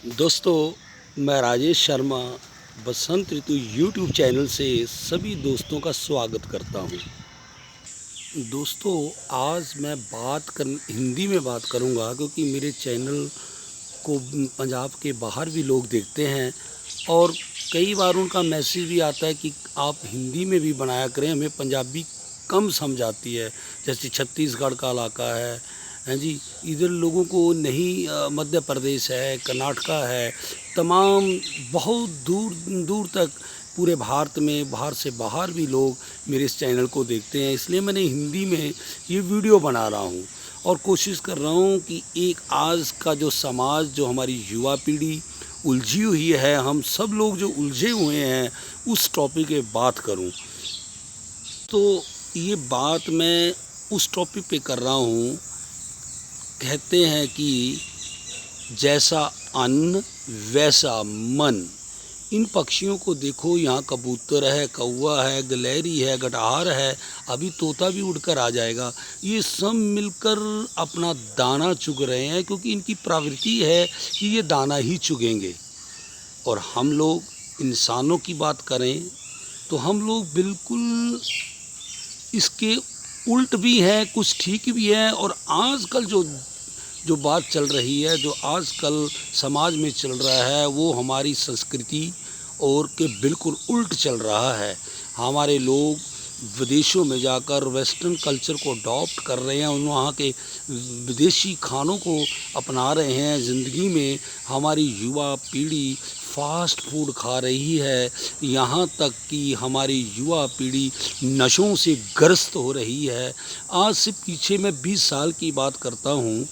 दोस्तों, मैं राजेश शर्मा बसंत ऋतु YouTube channel से सभी दोस्तों का स्वागत करता हूं। दोस्तों, आज मैं हिंदी में बात करूंगा क्योंकि मेरे चैनल को पंजाब के बाहर भी लोग देखते हैं और कई बार उनका मैसेज भी आता है कि आप हिंदी में भी बनाया करें, हमें पंजाबी कम समझ आती है। जैसे छत्तीसगढ़ का इलाका है जी, इधर लोगों को नहीं, मध्य प्रदेश है, कर्नाटका है, तमाम बहुत दूर दूर तक पूरे भारत में बाहर से बाहर भी लोग मेरे इस चैनल को देखते हैं। इसलिए मैंने हिंदी में ये वीडियो बना रहा हूँ और कोशिश कर रहा हूँ कि एक आज का जो समाज, जो हमारी युवा पीढ़ी उलझी हुई है, हम सब लोग जो उलझे हुए हैं, उस टॉपिक पे बात करूँ। तो ये बात मैं उस टॉपिक पे कर रहा हूँ। कहते हैं कि जैसा अन्न वैसा मन। इन पक्षियों को देखो, यहाँ कबूतर है, कौवा है, गिलहरी है, गटार है, अभी तोता भी उड़कर आ जाएगा। ये सब मिलकर अपना दाना चुग रहे हैं क्योंकि इनकी प्रवृत्ति है कि ये दाना ही चुगेंगे। और हम लोग इंसानों की बात करें तो हम लोग बिल्कुल इसके उल्ट भी हैं, कुछ ठीक भी हैं। और आजकल जो बात चल रही है, जो आजकल समाज में चल रहा है, वो हमारी संस्कृति और के बिल्कुल उल्ट चल रहा है। हमारे लोग विदेशों में जाकर वेस्टर्न कल्चर को अडॉप्ट कर रहे हैं, उन वहाँ के विदेशी खानों को अपना रहे हैं। ज़िंदगी में हमारी युवा पीढ़ी फास्ट फूड खा रही है, यहाँ तक कि हमारी युवा पीढ़ी नशों से ग्रस्त हो रही है। आज से पीछे मैं 20 साल की बात करता हूँ,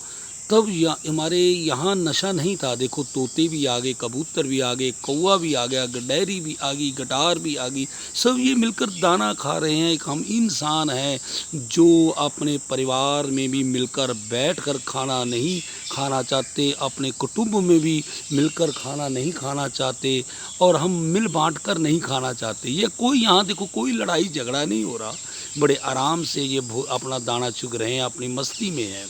तब हमारे यहाँ नशा नहीं था। देखो, तोते भी आ गए, कबूतर भी आ गए, कौवा भी आ गया, गडैरी भी आ गई, गटार भी आ गई, सब ये मिलकर दाना खा रहे हैं। एक हम इंसान हैं जो अपने परिवार में भी मिलकर बैठकर खाना नहीं खाना चाहते, अपने कुटुंब में भी मिलकर खाना नहीं खाना चाहते और हम मिल बांट कर नहीं खाना चाहते। ये कोई, यहाँ देखो, कोई लड़ाई झगड़ा नहीं हो रहा, बड़े आराम से ये अपना दाना चुग रहे हैं, अपनी मस्ती में है।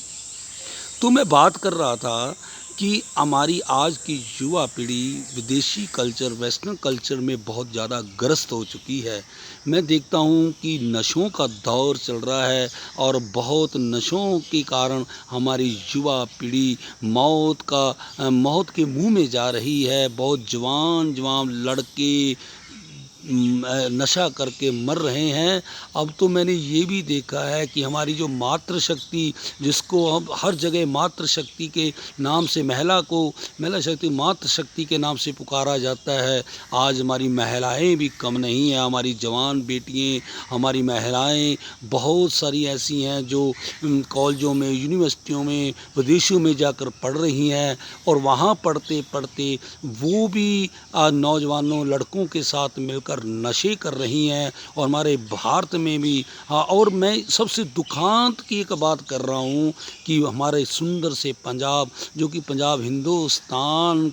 तो मैं बात कर रहा था कि हमारी आज की युवा पीढ़ी विदेशी कल्चर, वेस्टर्न कल्चर में बहुत ज़्यादा ग्रस्त हो चुकी है। मैं देखता हूँ कि नशों का दौर चल रहा है और बहुत नशों के कारण हमारी युवा पीढ़ी मौत के मुंह में जा रही है। बहुत जवान जवान लड़के नशा करके मर रहे हैं। अब तो मैंने ये भी देखा है कि हमारी जो मातृशक्ति, जिसको हम हर जगह मातृशक्ति के नाम से महिला शक्ति, मातृशक्ति के नाम से पुकारा जाता है, आज हमारी महिलाएं भी कम नहीं हैं। हमारी जवान बेटियां, हमारी महिलाएं बहुत सारी ऐसी हैं जो कॉलेजों में, यूनिवर्सिटियों में, विदेशों में जाकर पढ़ रही हैं और वहाँ पढ़ते पढ़ते वो भी नौजवानों, लड़कों के साथ मिलकर नशे कर रही हैं। और हमारे भारत में भी, हाँ, और मैं सबसे दुखांत की एक बात कर रहा हूँ कि हमारे सुंदर से पंजाब, जो कि पंजाब हिंदुस्तान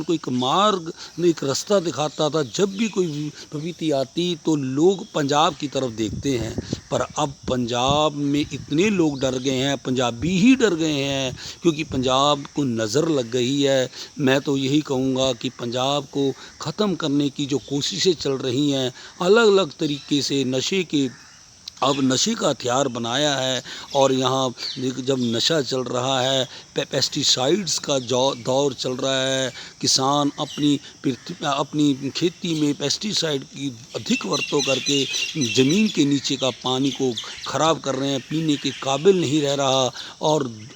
को एक मार्ग, एक रास्ता दिखाता था। जब भी कोई प्रवृत्ति आती तो लोग पंजाब की तरफ देखते हैं, पर अब पंजाब में इतने लोग डर गए हैं, पंजाबी ही डर गए हैं, क्योंकि पंजाब को नज़र लग गई है। मैं तो यही कहूँगा कि पंजाब को ख़त्म करने की जो कोशिशें चल रही हैं, अलग अलग तरीके से अब नशे का हथियार बनाया है। और यहाँ जब नशा चल रहा है, पेस्टिसाइड्स का दौर चल रहा है, किसान अपनी खेती में पेस्टिसाइड की अधिक वरतों करके ज़मीन के नीचे का पानी को ख़राब कर रहे हैं, पीने के काबिल नहीं रह रहा।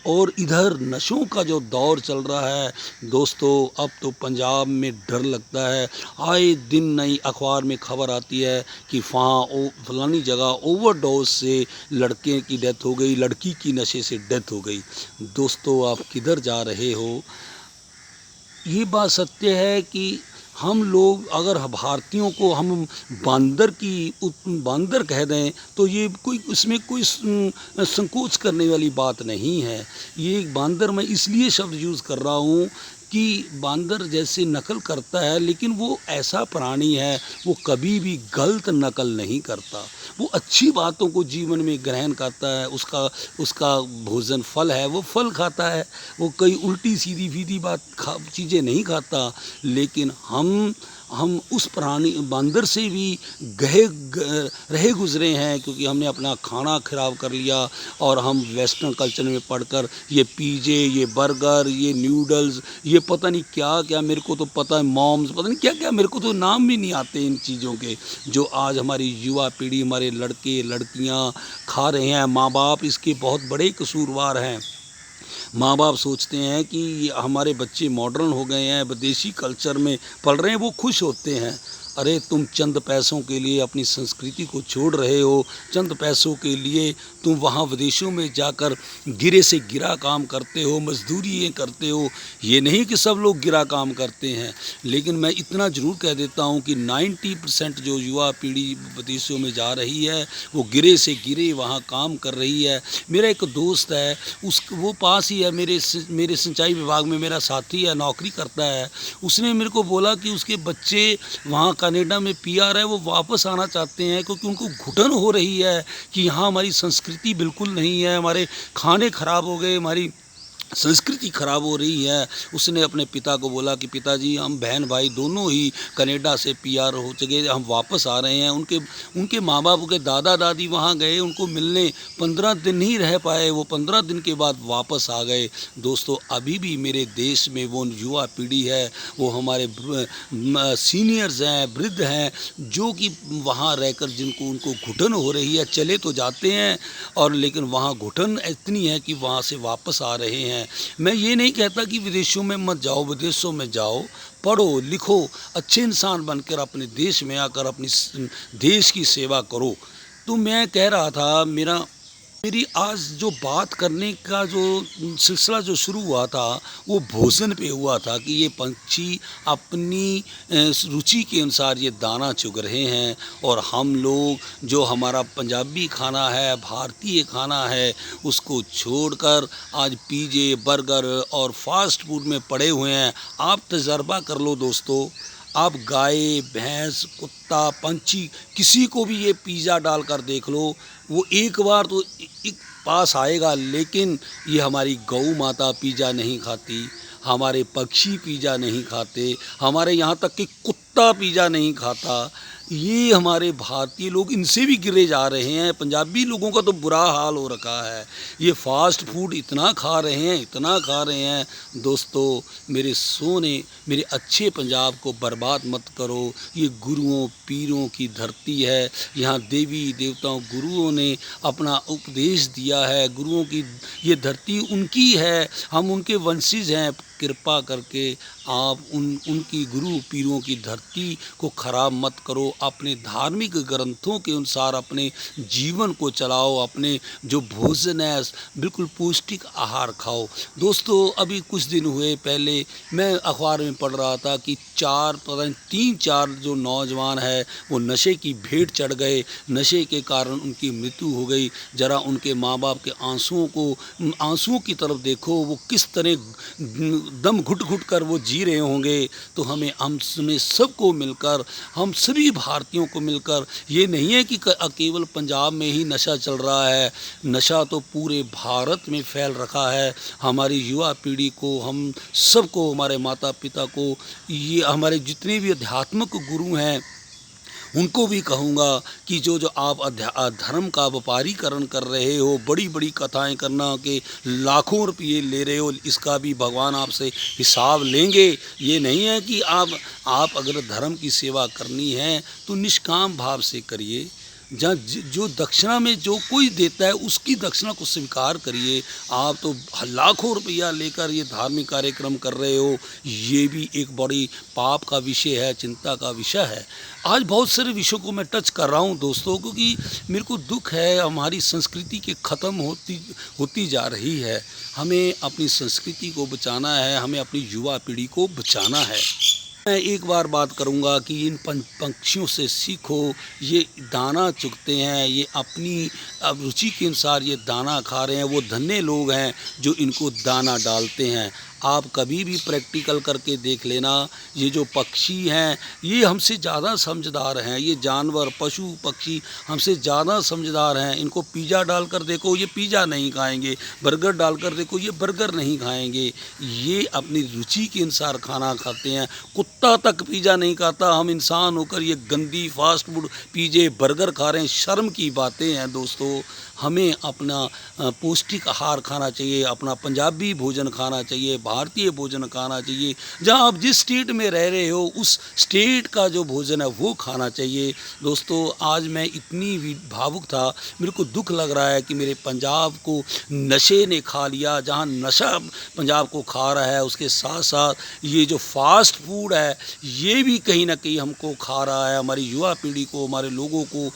और इधर नशों का जो दौर चल रहा है दोस्तों, अब तो पंजाब में डर लगता है। आए दिन नई अखबार में खबर आती है कि फलानी जगह ओवरडोज से लड़के की डेथ हो गई, लड़की की नशे से डेथ हो गई। दोस्तों, आप किधर जा रहे हो? ये बात सत्य है कि हम लोग, अगर भारतीयों को हम बांदर कह दें तो ये इसमें कोई संकोच करने वाली बात नहीं है। ये बांदर मैं इसलिए शब्द यूज़ कर रहा हूँ कि बांदर जैसे नकल करता है, लेकिन वो ऐसा प्राणी है, वो कभी भी गलत नकल नहीं करता। वो अच्छी बातों को जीवन में ग्रहण करता है, उसका उसका भोजन फल है, वो फल खाता है, वो कोई उल्टी सीधी फीदी चीज़ें नहीं खाता। लेकिन हम उस प्राणी बंदर से भी रहे गुज़रे हैं, क्योंकि हमने अपना खाना ख़राब कर लिया और हम वेस्टर्न कल्चर में पढ़कर ये पिज़्ज़े, ये बर्गर, ये नूडल्स, ये पता नहीं क्या क्या, मेरे को तो पता है मॉम्स, पता नहीं क्या क्या, मेरे को तो नाम भी नहीं आते इन चीज़ों के, जो आज हमारी युवा पीढ़ी, हमारे लड़के लड़कियां खा रहे हैं। माँ बाप इसके बहुत बड़े कसूरवार हैं। माँ बाप सोचते हैं कि हमारे बच्चे मॉडर्न हो गए हैं, विदेशी कल्चर में पल रहे हैं, वो खुश होते हैं। अरे तुम चंद पैसों के लिए अपनी संस्कृति को छोड़ रहे हो, चंद पैसों के लिए तुम वहाँ विदेशों में जाकर गिरे से गिरा काम करते हो, मजदूरी करते हो। ये नहीं कि सब लोग गिरा काम करते हैं, लेकिन मैं इतना ज़रूर कह देता हूँ कि 90% जो युवा पीढ़ी विदेशों में जा रही है, वो गिरे से गिरे वहाँ काम कर रही है। मेरा एक दोस्त है, वो पास ही है, मेरे सिंचाई विभाग में मेरा साथी है, नौकरी करता है। उसने मेरे को बोला कि उसके बच्चे वहाँ कनाडा में पीआर है, वो वापस आना चाहते हैं, क्योंकि उनको घुटन हो रही है कि यहाँ हमारी संस्कृति बिल्कुल नहीं है, हमारे खाने ख़राब हो गए, हमारी संस्कृति ख़राब हो रही है। उसने अपने पिता को बोला कि पिताजी, हम बहन भाई दोनों ही कनाडा से पीआर हो चुके, हम वापस आ रहे हैं। उनके माँ बाप के दादा दादी वहाँ गए उनको मिलने, 15 दिन ही रह पाए, वो 15 दिन के बाद वापस आ गए। दोस्तों, अभी भी मेरे देश में वो युवा पीढ़ी है, वो हमारे सीनियर्स हैं, वृद्ध हैं, जो कि वहाँ रहकर जिनको उनको घुटन हो रही है, चले तो जाते हैं और लेकिन वहाँ घुटन इतनी है कि वहाँ से वापस आ रहे हैं। मैं ये नहीं कहता कि विदेशों में मत जाओ, विदेशों में जाओ, पढ़ो लिखो, अच्छे इंसान बनकर अपने देश में आकर अपनी देश की सेवा करो। तो मैं कह रहा था, मेरी आज जो बात करने का जो सिलसिला जो शुरू हुआ था, वो भोजन पे हुआ था कि ये पंछी अपनी रुचि के अनुसार ये दाना चुग रहे हैं, और हम लोग जो हमारा पंजाबी खाना है, भारतीय खाना है, उसको छोड़कर आज पिज़्ज़े, बर्गर और फास्ट फूड में पड़े हुए हैं। आप तजर्बा कर लो दोस्तों, आप गाय, भैंस, कुत्ता, पंछी, किसी को भी ये पिज़्ज़ा डालकर देख लो, वो एक बार तो एक पास आएगा। लेकिन ये हमारी गौ माता पिज़्ज़ा नहीं खाती, हमारे पक्षी पिज़्ज़ा नहीं खाते, हमारे यहाँ तक कि कुत्ता पिज़्ज़ा नहीं खाता। ये हमारे भारतीय लोग इनसे भी गिरे जा रहे हैं। पंजाबी लोगों का तो बुरा हाल हो रखा है, ये फास्ट फूड इतना खा रहे हैं, इतना खा रहे हैं। दोस्तों, मेरे अच्छे पंजाब को बर्बाद मत करो। ये गुरुओं पीरों की धरती है, यहाँ देवी देवताओं गुरुओं ने अपना उपदेश दिया है, गुरुओं की ये धरती उनकी है, हम उनके वंशज हैं। कृपा करके आप उनकी गुरु पीरों की धरती को ख़राब मत करो। अपने धार्मिक ग्रंथों के अनुसार अपने जीवन को चलाओ, अपने जो भोजन है बिल्कुल पौष्टिक आहार खाओ। दोस्तों, अभी कुछ दिन हुए पहले मैं अखबार में पढ़ रहा था कि 3-4 जो नौजवान है वो नशे की भेंट चढ़ गए, नशे के कारण उनकी मृत्यु हो गई। ज़रा उनके माँ बाप के आंसुओं की तरफ देखो, वो किस तरह दम घुट घुट कर वो जी रहे होंगे। तो हम सबको मिलकर, हम सभी भारतीयों को मिलकर, ये नहीं है कि केवल पंजाब में ही नशा चल रहा है, नशा तो पूरे भारत में फैल रखा है। हमारी युवा पीढ़ी को, हम सबको, हमारे माता पिता को, ये हमारे जितने भी आध्यात्मिक गुरु हैं उनको भी कहूँगा कि जो आप धर्म का व्यापारीकरण कर रहे हो, बड़ी बड़ी कथाएं करना के लाखों रुपये ले रहे हो, इसका भी भगवान आपसे हिसाब लेंगे। ये नहीं है कि आप अगर धर्म की सेवा करनी है तो निष्काम भाव से करिए। जहाँ जो दक्षिणा में जो कोई देता है उसकी दक्षिणा को स्वीकार करिए। आप तो लाखों रुपया लेकर ये धार्मिक कार्यक्रम कर रहे हो, ये भी एक बड़ी पाप का विषय है, चिंता का विषय है। आज बहुत सारे विषयों को मैं टच कर रहा हूँ दोस्तों, क्योंकि मेरे को दुख है हमारी संस्कृति के ख़त्म होती जा रही है। हमें अपनी संस्कृति को बचाना है, हमें अपनी युवा पीढ़ी को बचाना है। मैं एक बार बात करूंगा कि इन पक्षियों से सीखो, ये दाना चुगते हैं, ये अपनी रुचि के अनुसार ये दाना खा रहे हैं। वो धन्य लोग हैं जो इनको दाना डालते हैं। आप कभी भी प्रैक्टिकल करके देख लेना। ये जो पक्षी हैं ये हमसे ज़्यादा समझदार हैं, ये जानवर पशु पक्षी हमसे ज़्यादा समझदार हैं। इनको पिज़्ज़ा डालकर देखो ये पिज़्ज़ा नहीं खाएंगे, बर्गर डालकर देखो ये बर्गर नहीं खाएंगे। ये अपनी रुचि के अनुसार खाना खाते हैं। कुत्ता तक पिज़्ज़ा नहीं खाता, हम इंसान होकर ये गंदी फास्ट फूड पिज़्ज़े बर्गर खा रहे हैं। शर्म की बातें हैं दोस्तों। हमें अपना पौष्टिक आहार खाना चाहिए, अपना पंजाबी भोजन खाना चाहिए, भारतीय भोजन खाना चाहिए। जहाँ आप जिस स्टेट में रह रहे हो उस स्टेट का जो भोजन है वो खाना चाहिए। दोस्तों आज मैं इतनी भावुक था, मेरे को दुख लग रहा है कि मेरे पंजाब को नशे ने खा लिया। जहाँ नशा पंजाब को खा रहा है उसके साथ साथ ये जो फास्ट फूड है ये भी कहीं ना कहीं हमको खा रहा है। हमारी युवा पीढ़ी को, हमारे लोगों को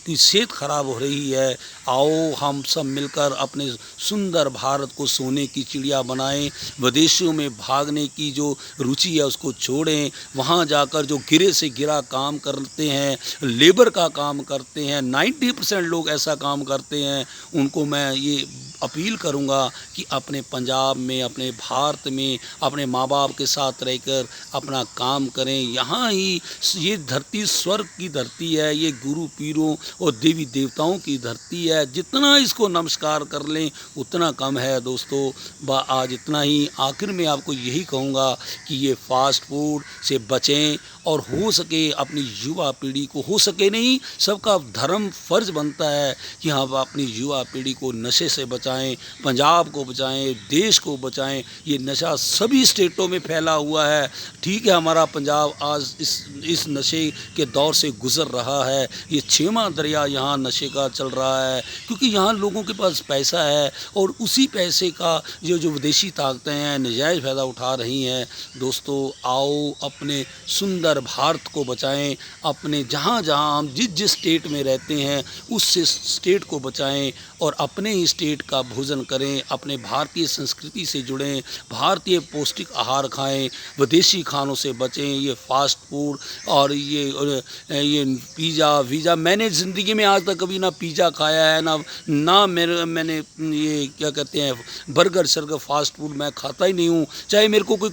की सेहत खराब हो रही है। आओ हम सब मिलकर अपने सुंदर भारत को सोने की चिड़िया बनाएं। विदेशों में भागने की जो रुचि है उसको छोड़ें। वहाँ जाकर जो गिरे से गिरा काम करते हैं, लेबर का काम करते हैं, 90% लोग ऐसा काम करते हैं। उनको मैं ये अपील करूँगा कि अपने पंजाब में, अपने भारत में अपने माँ बाप के साथ रहकर अपना काम करें। यहाँ ही ये धरती स्वर्ग की धरती है, ये गुरु पीरों और देवी देवताओं की धरती है। जितना इसको नमस्कार कर लें उतना कम है दोस्तों। आज इतना ही। आखिर में आपको यही कहूँगा कि ये फास्ट फूड से बचें और हो सके अपनी युवा पीढ़ी को, हो सके नहीं सबका धर्म फर्ज बनता है कि हम अपनी युवा पीढ़ी को नशे से बचाएं, पंजाब को बचाएं, देश को बचाएं। ये नशा सभी स्टेटों में फैला हुआ है। ठीक है हमारा पंजाब आज इस नशे के दौर से गुज़र रहा है। ये 6वां दरिया यहाँ नशे का चल रहा है क्योंकि यहाँ लोगों के पास पैसा है और उसी पैसे का जो विदेशी ताकतें हैं नजायज़ फ़ायदा उठा रही हैं। दोस्तों आओ अपने सुंदर भारत को बचाएं। अपने जहाँ जहाँ हम जिस स्टेट में रहते हैं उस स्टेट को बचाएं और अपने ही स्टेट का भोजन करें। अपने भारतीय संस्कृति से जुड़ें, भारतीय पौष्टिक आहार खाएं, विदेशी खानों से बचें। ये फास्ट फूड और ये पिज़्ज़ा वीज़ा, मैंने ज़िंदगी में आज तक कभी ना पिज़्ज़ा खाया है ना मैंने ये क्या कहते हैं बर्गर शर्गर फास्ट फूड मैं खाता ही नहीं हूँ। चाहे मेरे को कोई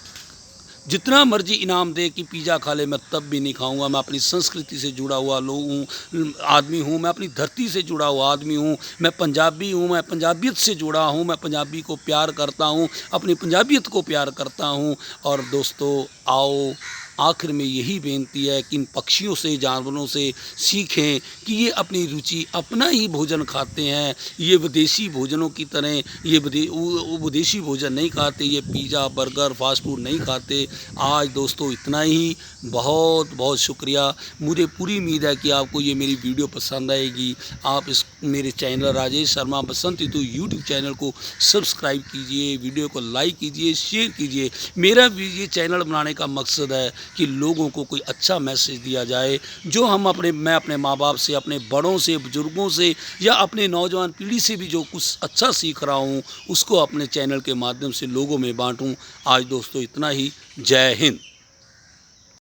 जितना मर्जी इनाम दे कि पिज़्ज़ा खा ले मैं तब भी नहीं खाऊंगा। मैं अपनी संस्कृति से जुड़ा हुआ आदमी हूँ, मैं अपनी धरती से जुड़ा हुआ आदमी हूँ, मैं पंजाबी हूँ, मैं पंजाबियत से जुड़ा हूँ, मैं पंजाबी को प्यार करता हूँ, अपनी पंजाबियत को प्यार करता हूँ। और दोस्तों आओ आखिर में यही बेनती है कि इन पक्षियों से, जानवरों से सीखें कि ये अपनी रुचि अपना ही भोजन खाते हैं। ये विदेशी भोजनों की तरह ये विदेशी भोजन नहीं खाते, ये पिज़्ज़ा बर्गर फास्ट फूड नहीं खाते। आज दोस्तों इतना ही। बहुत बहुत शुक्रिया। मुझे पूरी उम्मीद है कि आपको ये मेरी वीडियो पसंद आएगी। आप इस मेरे चैनल राजेश शर्मा बसंत ऋतु यूट्यूब चैनल को सब्सक्राइब कीजिए, वीडियो को लाइक कीजिए, शेयर कीजिए। मेरा भी ये चैनल बनाने का मकसद है कि लोगों को कोई अच्छा मैसेज दिया जाए जो मैं अपने माँ बाप से, अपने बड़ों से, बुजुर्गों से या अपने नौजवान पीढ़ी से भी जो कुछ अच्छा सीख रहा हूँ उसको अपने चैनल के माध्यम से लोगों में बांटूँ। आज दोस्तों इतना ही। जय हिंद।